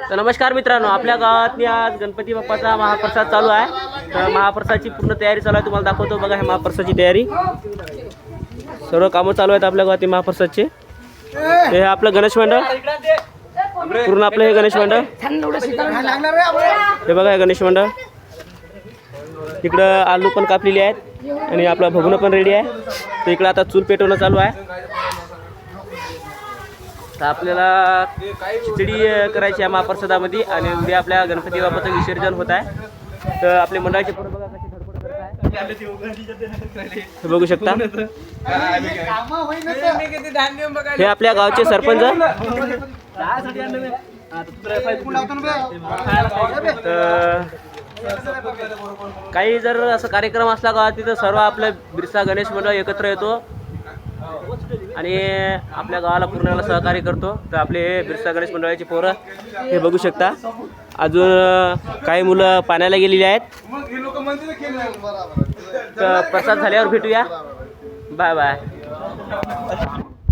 तर नमस्कार मित्रांनो, आपल्या गावात आज गणपती बाप्पाचा महाप्रसाद चालू आहे। तर महाप्रसादाची पूर्ण तयारी चालू आहे, तुम्हाला दाखवतो बघा। हे महाप्रसादाची तयारी सर्व कामं चालू आहेत आपल्या गावात महाप्रसादाचे। हे आपलं गणेश मंडळ, पूर्ण आपलं हे गणेश मंडळ, हे बघा हे गणेश मंडळ। इकडं आलू पण कापलेली आहेत आणि आपला भगुना पण रेडी आहे। तर इकडं आता चूल पेटवणं चालू आहे। तर आपल्याला खिचडी करायची आहे महाप्रसादामध्ये आणि उद्या आपल्या गणपती बाप्पाचं विसर्जन होत आहे। तर आपले मंडळाचे पोरं बघा कशी धडपड करत आहे, हे बघू शकता। हे आपल्या गावचे सरपंच। काही जर असं कार्यक्रम असला का तिथं सर्व आपलं बिरसा गणेश मंडळ एकत्र येतो आणि आपल्या गावाला पूर्ण सहकार्य करतो। तर आपले हे बिरसा गणेश मंडळाचे पोरं हे बघू शकता। अजून काही मुलं पाण्याला गेलेली आहेत। तर प्रसाद झाल्यावर भेटूया, बाय बाय।